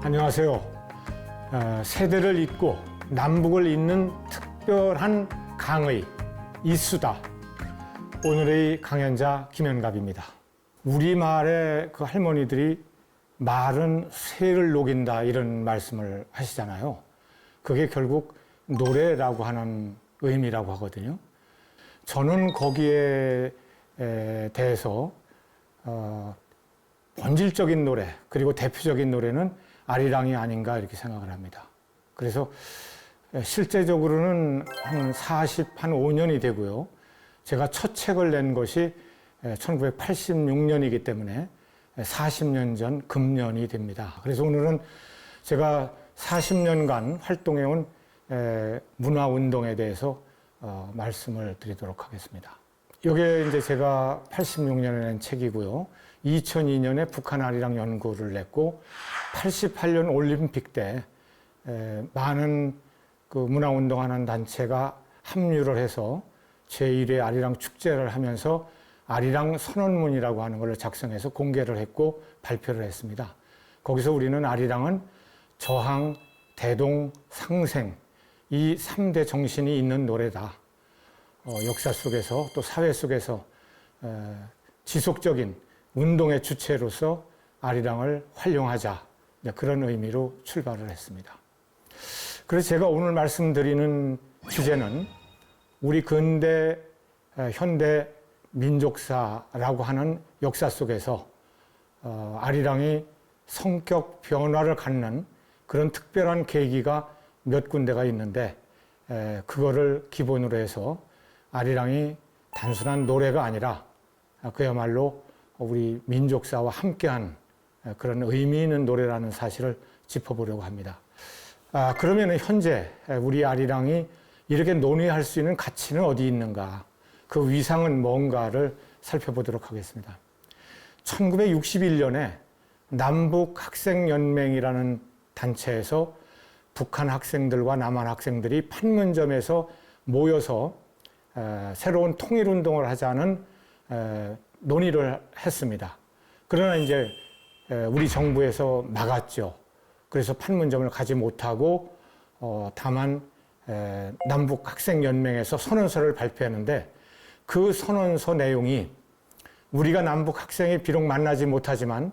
안녕하세요. 세대를 잇고 남북을 잇는 특별한 강의 이수다. 오늘의 강연자 김현갑입니다. 우리말의 그 할머니들이 말은 새를 녹인다 이런 말씀을 하시잖아요. 그게 결국 노래라고 하는 의미라고 하거든요. 저는 거기에 대해서 본질적인 노래 그리고 대표적인 노래는 아리랑이 아닌가 이렇게 생각을 합니다. 그래서 실제적으로는 한 45년이 되고요. 제가 첫 책을 낸 것이 1986년이기 때문에 40년 전 금년이 됩니다. 그래서 오늘은 제가 40년간 활동해온 문화운동에 대해서 말씀을 드리도록 하겠습니다. 이게 이제 제가 86년에 낸 책이고요. 2002년에 북한 아리랑 연구를 냈고 88년 올림픽 때 많은 그 문화운동하는 단체가 합류를 해서 제1회 아리랑 축제를 하면서 아리랑 선언문이라고 하는 걸 작성해서 공개를 했고 발표를 했습니다. 거기서 우리는 아리랑은 저항, 대동, 상생 이 3대 정신이 있는 노래다. 역사 속에서 또 사회 속에서 지속적인 운동의 주체로서 아리랑을 활용하자 그런 의미로 출발을 했습니다. 그래서 제가 오늘 말씀드리는 주제는 우리 근대 현대 민족사라고 하는 역사 속에서 아리랑이 성격 변화를 갖는 그런 특별한 계기가 몇 군데가 있는데 그거를 기본으로 해서 아리랑이 단순한 노래가 아니라 그야말로 우리 민족사와 함께한 그런 의미 있는 노래라는 사실을 짚어보려고 합니다. 그러면 현재 우리 아리랑이 이렇게 논의할 수 있는 가치는 어디 있는가? 그 위상은 뭔가를 살펴보도록 하겠습니다. 1961년에 남북학생연맹이라는 단체에서 북한 학생들과 남한 학생들이 판문점에서 모여서 새로운 통일운동을 하자는 논의를 했습니다. 그러나 이제 우리 정부에서 막았죠. 그래서 판문점을 가지 못하고 다만 남북학생연맹에서 선언서를 발표했는데 그 선언서 내용이 우리가 남북학생이 비록 만나지 못하지만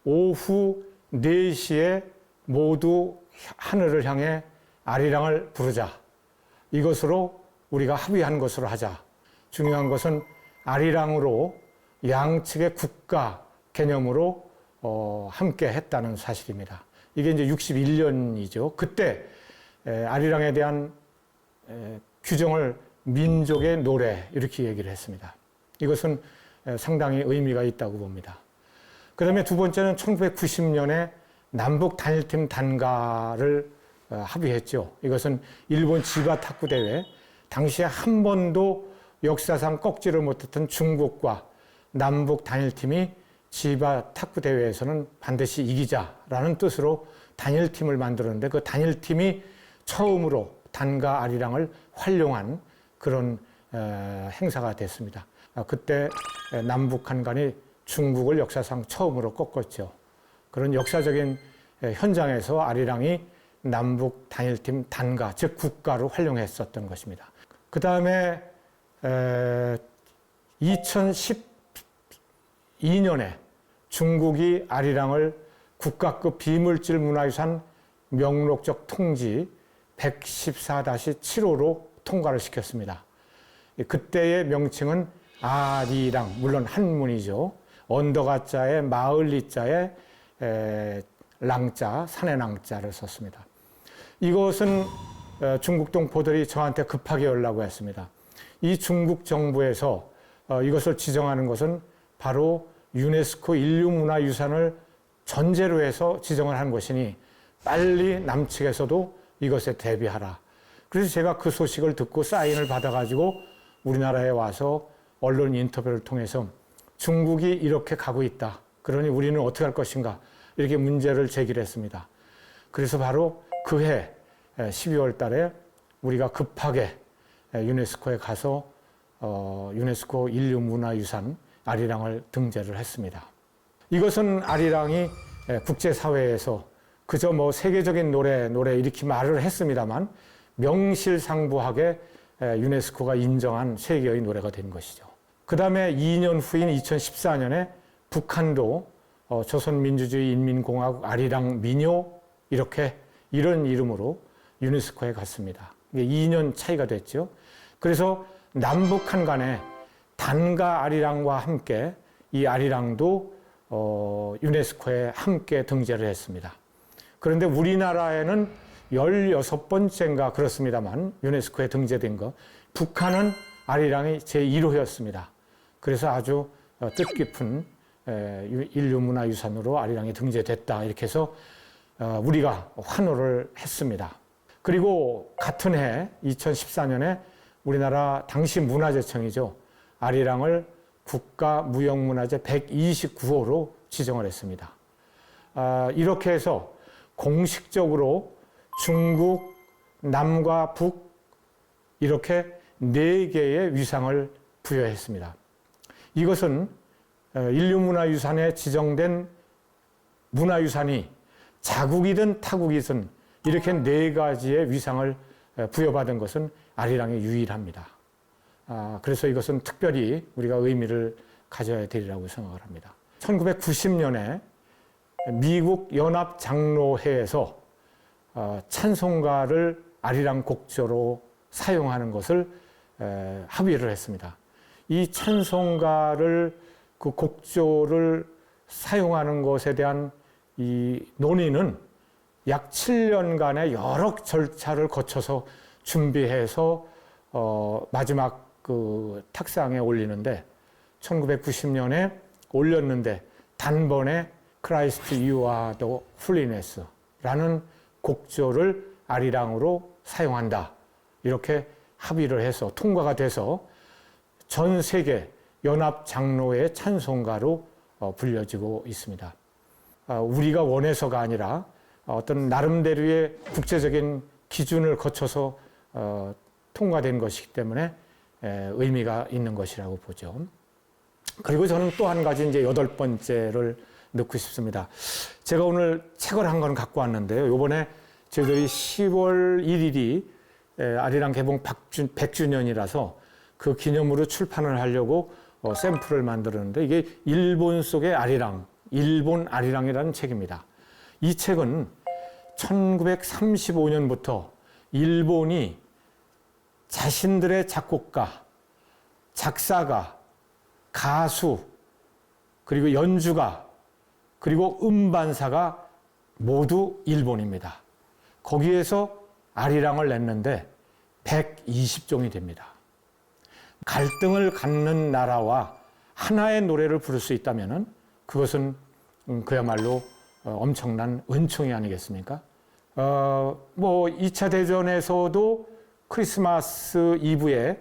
오후 4시에 모두 하늘을 향해 아리랑을 부르자. 이것으로 우리가 합의한 것으로 하자. 중요한 것은 아리랑으로 양측의 국가 개념으로 함께 했다는 사실입니다. 이게 이제 61년이죠. 그때 아리랑에 대한 규정을 민족의 노래 이렇게 얘기를 했습니다. 이것은 상당히 의미가 있다고 봅니다. 그 다음에 두 번째는 1990년에 남북 단일팀 단가를 합의했죠. 이것은 일본 지바 탁구 대회, 당시에 한 번도 역사상 꺾지를 못했던 중국과 남북 단일팀이 지바 탁구 대회에서는 반드시 이기자라는 뜻으로 단일팀을 만들었는데 그 단일팀이 처음으로 단가 아리랑을 활용한 그런 행사가 됐습니다. 그때 남북한 간이 중국을 역사상 처음으로 꺾었죠. 그런 역사적인 현장에서 아리랑이 남북 단일팀 단가, 즉 국가로 활용했었던 것입니다. 그 다음에 2012년에 중국이 아리랑을 국가급 비물질 문화유산 명록적 통지 114-7호로 통과를 시켰습니다. 그때의 명칭은 아리랑, 물론 한문이죠. 언더가자에 마을리자에 랑자, 산의 랑자를 썼습니다. 이것은 중국 동포들이 저한테 급하게 연락을 했습니다. 이 중국 정부에서 이것을 지정하는 것은 바로 유네스코 인류문화유산을 전제로 해서 지정을 한 것이니 빨리 남측에서도 이것에 대비하라. 그래서 제가 그 소식을 듣고 사인을 받아가지고 우리나라에 와서 언론 인터뷰를 통해서 중국이 이렇게 가고 있다. 그러니 우리는 어떻게 할 것인가. 이렇게 문제를 제기를 했습니다. 그래서 바로 그해 12월 달에 우리가 급하게 유네스코에 가서 유네스코 인류문화유산 아리랑을 등재를 했습니다. 이것은 아리랑이 국제사회에서 그저 뭐 세계적인 노래 이렇게 말을 했습니다만 명실상부하게 유네스코가 인정한 세계의 노래가 된 것이죠. 그 다음에 2년 후인 2014년에 북한도 조선민주주의인민공화국 아리랑 민요 이런 이름으로 유네스코에 갔습니다. 이게 2년 차이가 됐죠. 그래서 남북한 간에 단가 아리랑과 함께 이 아리랑도 유네스코에 함께 등재를 했습니다. 그런데 우리나라에는 16번째인가 그렇습니다만 유네스코에 등재된 거, 북한은 아리랑이 제1호였습니다. 그래서 아주 뜻깊은 인류문화유산으로 아리랑이 등재됐다 이렇게 해서 우리가 환호를 했습니다. 그리고 같은 해 2014년에 우리나라 당시 문화재청이죠. 아리랑을 국가무형문화재 129호로 지정을 했습니다. 이렇게 해서 공식적으로 중국, 남과 북 이렇게 4개의 위상을 부여했습니다. 이것은 인류문화유산에 지정된 문화유산이 자국이든 타국이든 이렇게 4가지의 위상을 부여받은 것은 아리랑이 유일합니다. 그래서 이것은 특별히 우리가 의미를 가져야 되리라고 생각을 합니다. 1990년에 미국 연합장로회에서 찬송가를 아리랑 곡조로 사용하는 것을 합의를 했습니다. 이 찬송가를 그 곡조를 사용하는 것에 대한 이 논의는 약 7년간의 여러 절차를 거쳐서 준비해서 마지막 그 탁상에 올리는데 1990년에 올렸는데 단번에 Christ You Are the Holiness라는 곡조를 아리랑으로 사용한다. 이렇게 합의를 해서 통과가 돼서 전 세계 연합 장로의 찬송가로 불려지고 있습니다. 우리가 원해서가 아니라 어떤 나름대로의 국제적인 기준을 거쳐서 통과된 것이기 때문에 의미가 있는 것이라고 보죠. 그리고 저는 또 한 가지 이제 8번째를 넣고 싶습니다. 제가 오늘 책을 한 권 갖고 왔는데요. 이번에 저희들이 10월 1일이 아리랑 개봉 100주년이라서 그 기념으로 출판을 하려고 샘플을 만들었는데 이게 일본 속의 아리랑, 일본 아리랑이라는 책입니다. 이 책은 1935년부터 일본이 자신들의 작곡가, 작사가, 가수, 그리고 연주가, 그리고 음반사가 모두 일본입니다. 거기에서 아리랑을 냈는데 120종이 됩니다. 갈등을 갖는 나라와 하나의 노래를 부를 수 있다면 그것은 그야말로 엄청난 은총이 아니겠습니까? 2차 대전에서도 크리스마스 이브에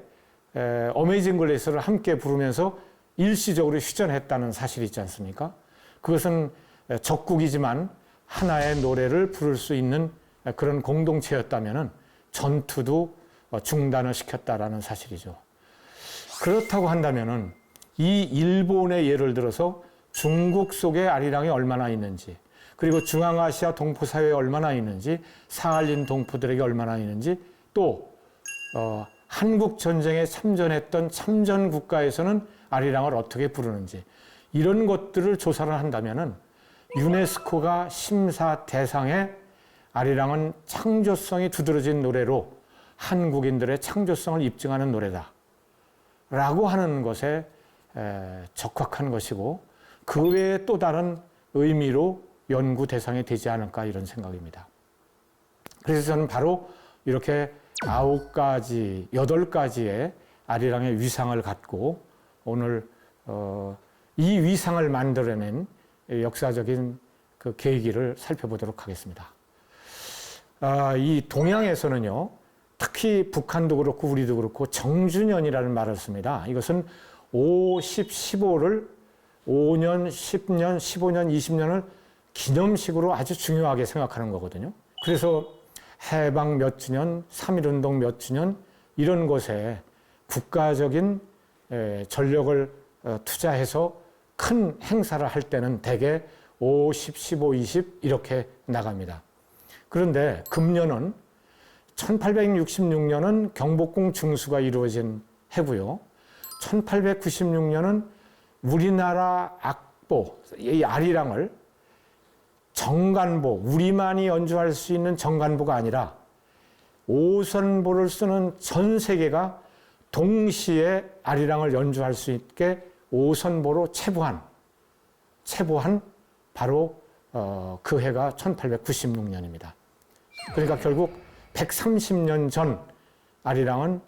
어메이징 그레이스를 함께 부르면서 일시적으로 휴전했다는 사실이 있지 않습니까? 그것은 적국이지만 하나의 노래를 부를 수 있는 그런 공동체였다면 전투도 중단을 시켰다라는 사실이죠. 그렇다고 한다면은 이 일본의 예를 들어서 중국 속에 아리랑이 얼마나 있는지, 그리고 중앙아시아 동포사회에 얼마나 있는지, 사할린 동포들에게 얼마나 있는지, 또 한국 전쟁에 참전했던 참전 국가에서는 아리랑을 어떻게 부르는지, 이런 것들을 조사를 한다면은 유네스코가 심사 대상에 아리랑은 창조성이 두드러진 노래로 한국인들의 창조성을 입증하는 노래다 라고 하는 것에 적합한 것이고, 그 외에 또 다른 의미로 연구 대상이 되지 않을까 이런 생각입니다. 그래서 저는 바로 이렇게 9가지, 8가지의 아리랑의 위상을 갖고 오늘 이 위상을 만들어낸 역사적인 그 계기를 살펴보도록 하겠습니다. 이 동양에서는요, 특히 북한도 그렇고 우리도 그렇고 정주년이라는 말을 씁니다. 이것은 5, 10, 15를 5년, 10년, 15년, 20년을 기념식으로 아주 중요하게 생각하는 거거든요. 그래서 해방 몇 주년, 3.1운동 몇 주년 이런 것에 국가적인 전력을 투자해서 큰 행사를 할 때는 대개 50, 15, 20 이렇게 나갑니다. 그런데 금년은 1866년은 경복궁 중수가 이루어진 해고요. 1896년은 우리나라 악보, 이 아리랑을 정간보, 우리만이 연주할 수 있는 정간보가 아니라 5선보를 쓰는 전 세계가 동시에 아리랑을 연주할 수 있게 5선보로 체보한 바로 그 해가 1896년입니다. 그러니까 결국 130년 전 아리랑은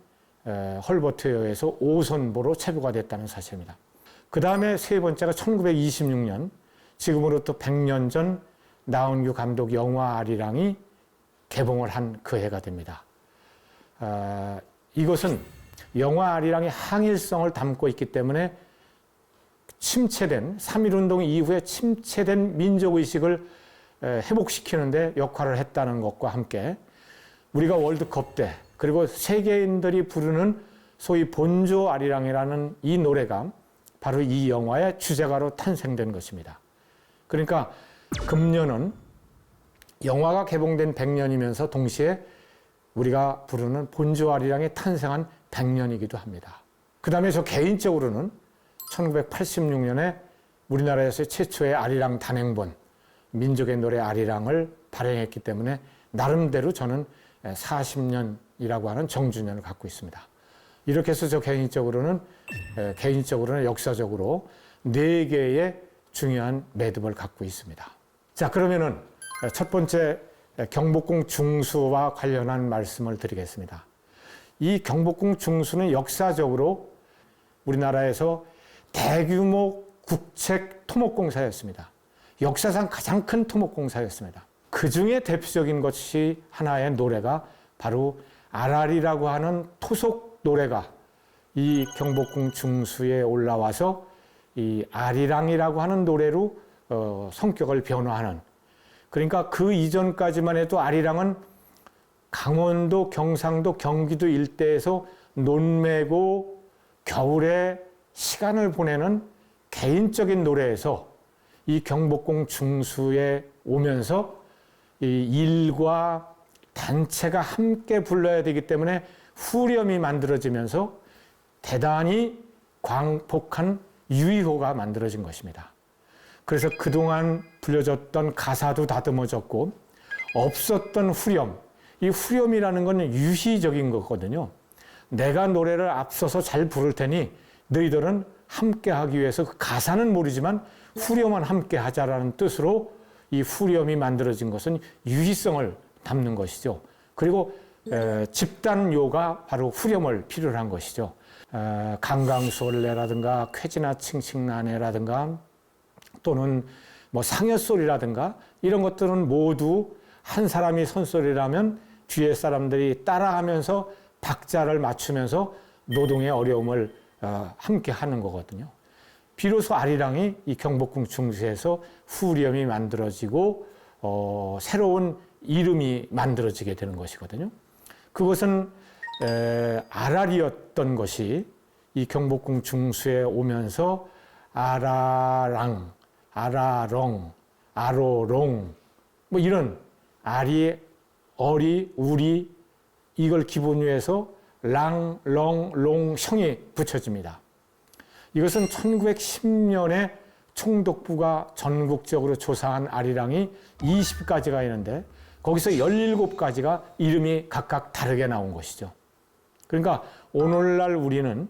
헐버트에 의해서 5선보로 체부가 됐다는 사실입니다. 그 다음에 세 번째가 1926년, 지금으로부터 100년 전 나운규 감독 영화 아리랑이 개봉을 한 그 해가 됩니다. 이것은 영화 아리랑의 항일성을 담고 있기 때문에 침체된 3.1운동 이후에 침체된 민족의식을 회복시키는 데 역할을 했다는 것과 함께 우리가 월드컵 때 그리고 세계인들이 부르는 소위 본조 아리랑이라는 이 노래가 바로 이 영화의 주제가로 탄생된 것입니다. 그러니까 금년은 영화가 개봉된 100년이면서 동시에 우리가 부르는 본조 아리랑이 탄생한 100년이기도 합니다. 그 다음에 저 개인적으로는 1986년에 우리나라에서 최초의 아리랑 단행본, 민족의 노래 아리랑을 발행했기 때문에 나름대로 저는 40년이라고 하는 정주년을 갖고 있습니다. 이렇게 해서 저 개인적으로는 역사적으로 4개의 중요한 매듭을 갖고 있습니다. 자, 그러면은 첫 번째 경복궁 중수와 관련한 말씀을 드리겠습니다. 이 경복궁 중수는 역사적으로 우리나라에서 대규모 국책 토목공사였습니다. 역사상 가장 큰 토목공사였습니다. 그 중에 대표적인 것이 하나의 노래가 바로 아라리라고 하는 토속 노래가 이 경복궁 중수에 올라와서 이 아리랑이라고 하는 노래로 성격을 변화하는, 그러니까 그 이전까지만 해도 아리랑은 강원도, 경상도, 경기도 일대에서 논매고 겨울에 시간을 보내는 개인적인 노래에서 이 경복궁 중수에 오면서 이 일과 단체가 함께 불러야 되기 때문에 후렴이 만들어지면서 대단히 광폭한 유희호가 만들어진 것입니다. 그래서 그동안 불려졌던 가사도 다듬어졌고 없었던 후렴, 이 후렴이라는 건 유희적인 거거든요. 내가 노래를 앞서서 잘 부를 테니 너희들은 함께 하기 위해서 그 가사는 모르지만 후렴은 함께 하자라는 뜻으로 이 후렴이 만들어진 것은 유희성을 담는 것이죠. 그리고 집단요가 바로 후렴을 필요로 한 것이죠. 강강수월래라든가 쾌지나 칭칭나네라든가 또는 뭐 상여소리라든가 이런 것들은 모두 한 사람이 선소리라면 뒤에 사람들이 따라하면서 박자를 맞추면서 노동의 어려움을 함께 하는 거거든요. 비로소 아리랑이 이 경복궁 중수에서 후렴이 만들어지고 새로운 이름이 만들어지게 되는 것이거든요. 그것은 아라리였던 것이 이 경복궁 중수에 오면서 아라랑, 아라렁, 아로롱 뭐 이런 아리, 어리, 우리 이걸 기본으로 해서 랑, 렁, 롱, 형이 붙여집니다. 이것은 1910년에 총독부가 전국적으로 조사한 아리랑이 20가지가 있는데 거기서 17가지가 이름이 각각 다르게 나온 것이죠. 그러니까 오늘날 우리는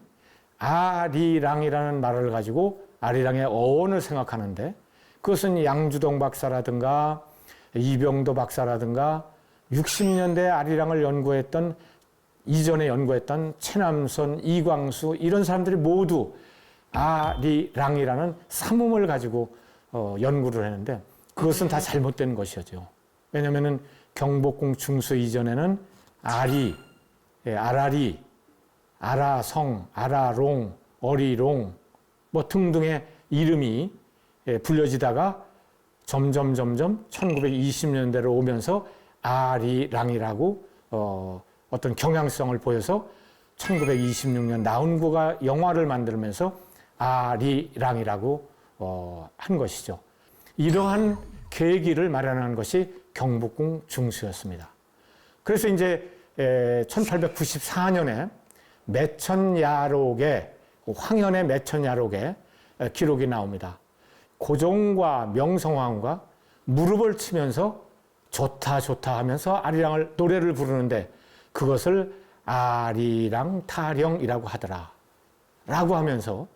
아리랑이라는 말을 가지고 아리랑의 어원을 생각하는데 그것은 양주동 박사라든가 이병도 박사라든가 60년대 아리랑을 연구했던 이전에 연구했던 최남선, 이광수 이런 사람들이 모두 아리랑이라는 삼음을 가지고 연구를 했는데 그것은 다 잘못된 것이죠. 왜냐하면 경복궁 중수 이전에는 아리, 아라리, 아라성, 아라롱, 어리롱 뭐 등등의 이름이 불려지다가 점점 1920년대로 오면서 아리랑이라고 어떤 경향성을 보여서 1926년 나운구가 영화를 만들면서 아리랑이라고 한 것이죠. 이러한 계기를 마련한 것이 경복궁 중수였습니다. 그래서 이제 1894년에 매천야록에 황현의 매천야록에 기록이 나옵니다. 고종과 명성황후가 무릎을 치면서 좋다 좋다 하면서 아리랑을 노래를 부르는데 그것을 아리랑 타령이라고 하더라 라고 하면서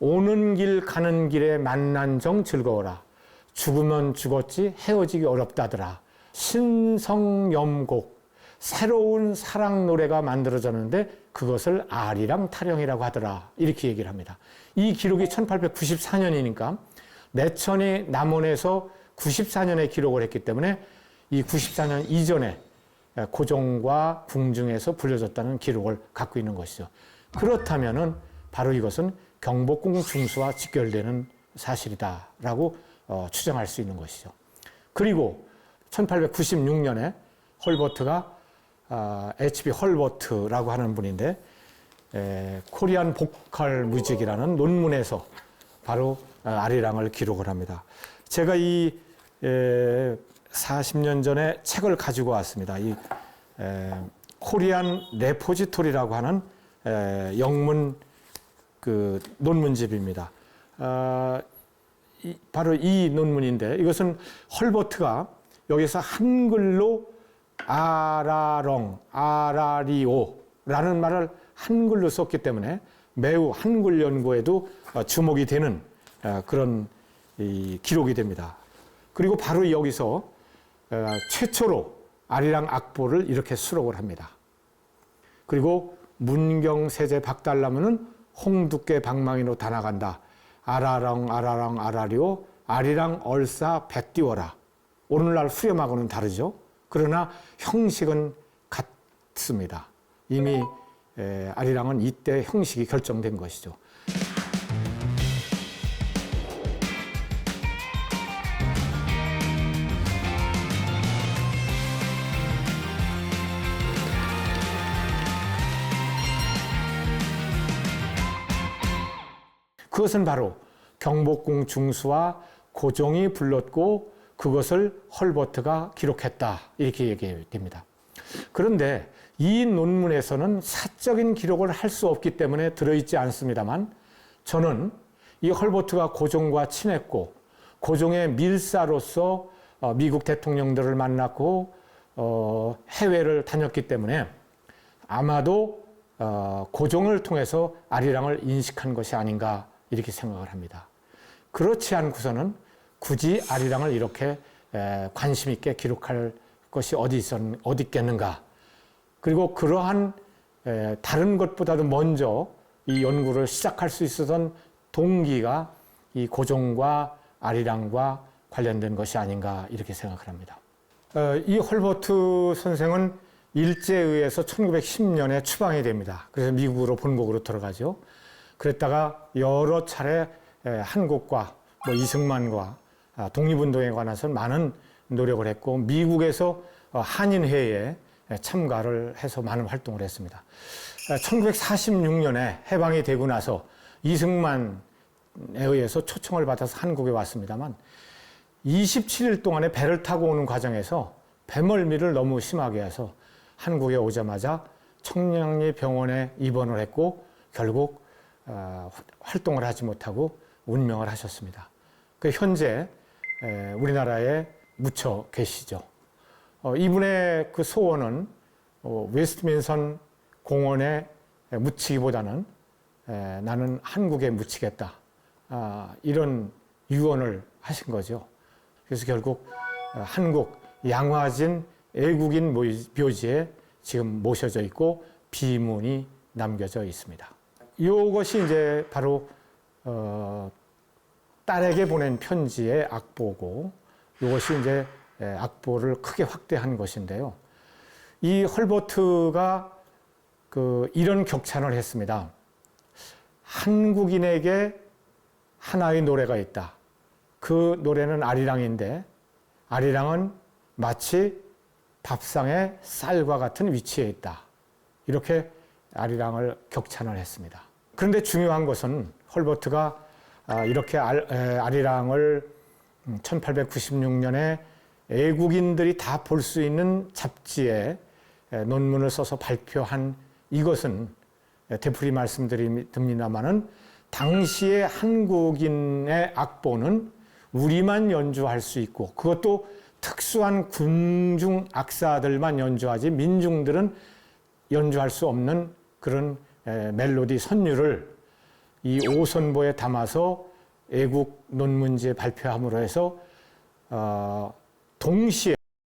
오는 길 가는 길에 만난 정 즐거워라. 죽으면 죽었지 헤어지기 어렵다더라. 신성염곡 새로운 사랑 노래가 만들어졌는데 그것을 아리랑 타령이라고 하더라. 이렇게 얘기를 합니다. 이 기록이 1894년이니까 매천이 남원에서 94년에 기록을 했기 때문에 이 94년 이전에 고종과 궁중에서 불려졌다는 기록을 갖고 있는 것이죠. 그렇다면은 바로 이것은 경복궁 중수와 직결되는 사실이다라고 추정할 수 있는 것이죠. 그리고 1896년에 헐버트가 H.B. 헐버트라고 하는 분인데 코리안 보컬 뮤직이라는 논문에서 바로 아리랑을 기록을 합니다. 제가 이 40년 전에 책을 가지고 왔습니다. 이 코리안 레포지토리라고 하는 영문 그 논문집입니다. 바로 이 논문인데 이것은 헐버트가 여기서 한글로 아라렁, 아라리오라는 말을 한글로 썼기 때문에 매우 한글 연구에도 주목이 되는 그런 기록이 됩니다. 그리고 바로 여기서 최초로 아리랑 악보를 이렇게 수록을 합니다. 그리고 문경세제 박달나무는 홍두깨 방망이로 다 나간다. 아라랑 아라랑 아라리오 아리랑 얼싸 배띄워라. 오늘날 후렴하고는 다르죠. 그러나 형식은 같습니다. 이미 아리랑은 이때 형식이 결정된 것이죠. 그것은 바로 경복궁 중수와 고종이 불렀고 그것을 헐버트가 기록했다 이렇게 얘기됩니다. 그런데 이 논문에서는 사적인 기록을 할 수 없기 때문에 들어있지 않습니다만 저는 이 헐버트가 고종과 친했고 고종의 밀사로서 미국 대통령들을 만났고 해외를 다녔기 때문에 아마도 고종을 통해서 아리랑을 인식한 것이 아닌가 이렇게 생각을 합니다. 그렇지 않고서는 굳이 아리랑을 이렇게 관심 있게 기록할 것이 어디 있겠는가. 그리고 그러한 다른 것보다도 먼저 이 연구를 시작할 수 있었던 동기가 이 고종과 아리랑과 관련된 것이 아닌가 이렇게 생각을 합니다. 이 헐버트 선생은 일제에 의해서 1910년에 추방이 됩니다. 그래서 미국으로 본국으로 들어가죠. 그랬다가 여러 차례 한국과 이승만과 독립운동에 관해서 많은 노력을 했고 미국에서 한인회에 참가를 해서 많은 활동을 했습니다. 1946년에 해방이 되고 나서 이승만에 의해서 초청을 받아서 한국에 왔습니다만 27일 동안에 배를 타고 오는 과정에서 배멀미를 너무 심하게 해서 한국에 오자마자 청량리 병원에 입원을 했고 결국 활동을 하지 못하고 운명을 하셨습니다. 현재 우리나라에 묻혀 계시죠. 이분의 그 소원은 웨스트민선 공원에 묻히기보다는 나는 한국에 묻히겠다. 이런 유언을 하신 거죠. 그래서 결국 한국 양화진 애국인 묘지에 지금 모셔져 있고 비문이 남겨져 있습니다. 이것이 이제 바로 딸에게 보낸 편지의 악보고 이것이 이제 악보를 크게 확대한 것인데요. 이 헐버트가 이런 격찬을 했습니다. 한국인에게 하나의 노래가 있다. 그 노래는 아리랑인데 아리랑은 마치 밥상에 쌀과 같은 위치에 있다. 이렇게 아리랑을 격찬을 했습니다. 그런데 중요한 것은 헐버트가 이렇게 아리랑을 1896년에 애국인들이 다 볼 수 있는 잡지에 논문을 써서 발표한 이것은 되풀이 말씀드립니다마는 당시의 한국인의 악보는 우리만 연주할 수 있고 그것도 특수한 군중 악사들만 연주하지 민중들은 연주할 수 없는 그런 멜로디 선율을 이 오선보에 담아서 애국 논문지에 발표함으로 해서 동시에